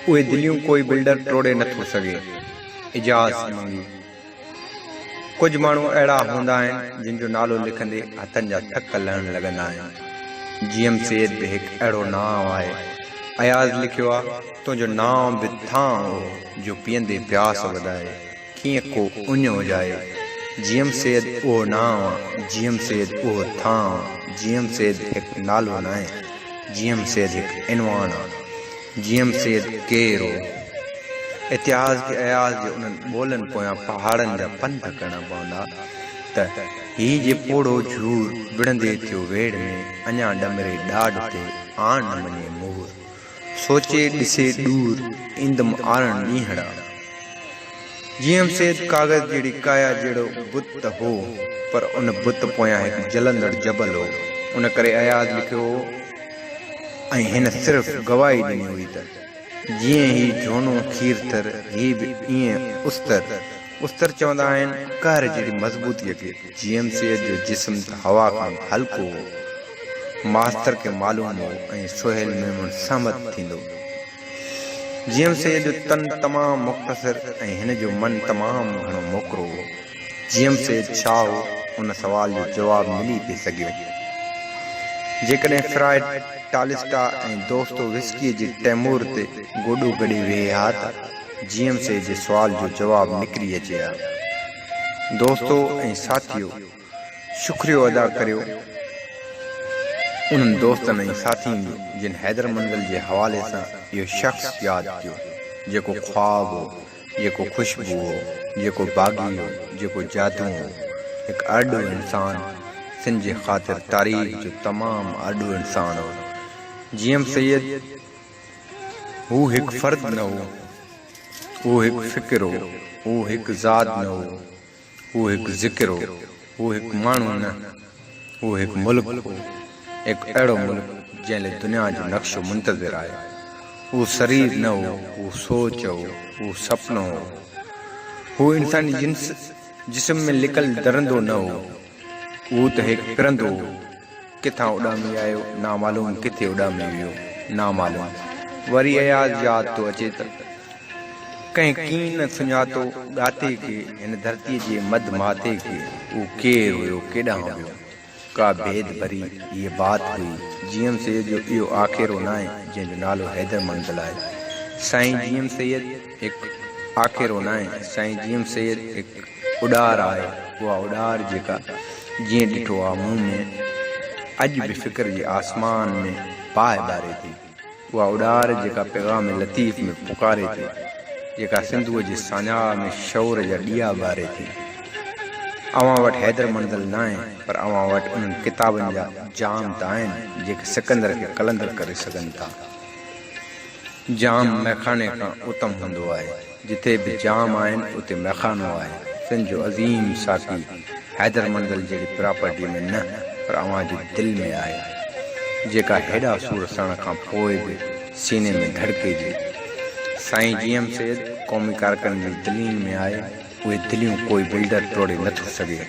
उहे दिलियूं कोई बिल्डर टोड़े नथो सघे। इजाज़ मंगी। कुछ माण्हू अहिड़ा हूंदा आहिनि जिन जो नालो लिखंदे हथनि जा थक लहण लॻंदा आहिनि। जीएम सैयद बि हिकु अहिड़ो नाम आहे। अयाज़ लिखियो आहे, तुंहिंजो नाम बि थां हो जो पीअंदे प्यास वधाए, कीअं को उञ हुजाए। जीएम सैयद उहो नाम आहे, जीएम सैयद उहो थां। जीएम सैयद हिकु नालो न आहे, जीएम सैयद हिकु इनवान आहे। जीएम सैयद केरु हो? इतिहास के अयाज़ जे उन्हनि ॿोलनि पोयां पहाड़नि जा पंध करणा पवंदा त हीउ जे पोड़ो झूर विढ़ंदे थियो वेड़ में, अञा डमरे ॾाढ ते आण न मञे मोर। सोचे ॾिसे दूर ईंदमि आरण ॾींहड़ा। जीएम सैयद कागज़ जहिड़ी काया जहिड़ो बुत हो, पर उन बुत पोयां हिकु जलंदड़ जबल हो। उन करे अयाज़ लिखियो हो ऐं हिन सिर्फ़ गवाही ॾिनी हुई त जीअं ही झोनो खीरथर, ही बि ईअं उस्तर चवंदा आहिनि कहर जहिड़ी मज़बूतीअ खे। जीएम सैयद जो जिस्म त हवा खां हल्को हो। मास्तर खे मालूम हो ऐं सुहेल मेमन सहमत थींदो। जीएम सैयद जो तन तमामु मुख़्तसर ऐं हिन जो मन तमामु घणो मोकिरो हो। जीएम सैयद छा हो, उन सवाल जो जवाबु मिली पिए सघियो जेकॾहिं फ्राइड टालिस्टा ऐं दोस्तो विस्कीअ जे तैमूर ते गोॾो गॾे वेहे हा त जीएम सैयद जे सुवाल जो जवाबु निकिरी अचे हा। दोस्तो ऐं साथियो, शुक्रियो अदा करियो उन्हनि दोस्तनि ऐं साथियुनि जो जिन हैदर मंज़िल जे हवाले सां इहो शख़्स यादि कयो, जेको ख्वाब हो, जेको खुशबू हो, जेको बाग़ी हो, जेको जादू हो। हिकु अॾो इंसान, सिंध जे ख़ातिर तारीख़ जो तमामु अॾो इंसान हो। जीएम सैयद हू हिकु फ़र्द न हो, हू हिकु फ़िक्र हो, हू हिकु ज़ात न हो, हू हिकु ज़िक्र हो, हू हिकु माण्हू न, हू हिकु मुल्क हो। हिकु अहिड़ो मुल्क जंहिं लाइ दुनिया जो नक्शो मुंतज़िर आहे। हू शरीर न हो, हू सोच हो, हू सपनो हो, हू इंसानी जिस्म में लिकल दरंदो न हो। हू त हिकु पिरंदो हो, किथां उॾामी आयो नामालूम, किथे उॾामी वियो नामालूम। वरी अयाज़ यादि थो अचे त कंहिं कीअं न सुञातो ॻाते खे, हिन धरतीअ जे मद माते खे। हू केरु हुयो, केॾां हुयो, का भेद भरी हीअ बात हुई। जीएम सैयद जो इहो आख़िरो न आहे जंहिंजो नालो हैदर मंज़िल आहे। साईं जीएम सैयद हिकु आख़िरो न आहे, साईं जीएम सैयद हिकु उॾार आहे। उहा उॾार जेका जीअं ॾिठो आहे मुंहुं में अॼु बि फ़िक्र जे आसमान में पाए ॿारे थी। उहा उॾार जेका पैगाम लतीफ़ में पुकारे थी, जेका सिंधूअ जे साञा में शौर जा ॾिया ॿारे थी। अवां वटि हैदर मंज़िल न आहे, पर अवां वटि उन्हनि किताबनि जा जाम त आहिनि जेके सिकंदर खे कलंदर करे सघनि था। जाम मैखाने खां उत्तम हूंदो आहे। जिथे बि जाम आहिनि उते मैखानो आहे। सिंध जो अज़ीम साकी हैदर मंज़िल जहिड़ी प्रॉपर्टी में न, पर अवां जे दिलि में आहे, जेका हेॾा सूर सण खां पोइ बि सीने में धड़के जी। साईं जीएम सैयद क़ौमी कारकुन जी दिलियुनि में आहे। उहे दिलियूं कोई बिल्डर टोड़े नथो सघे।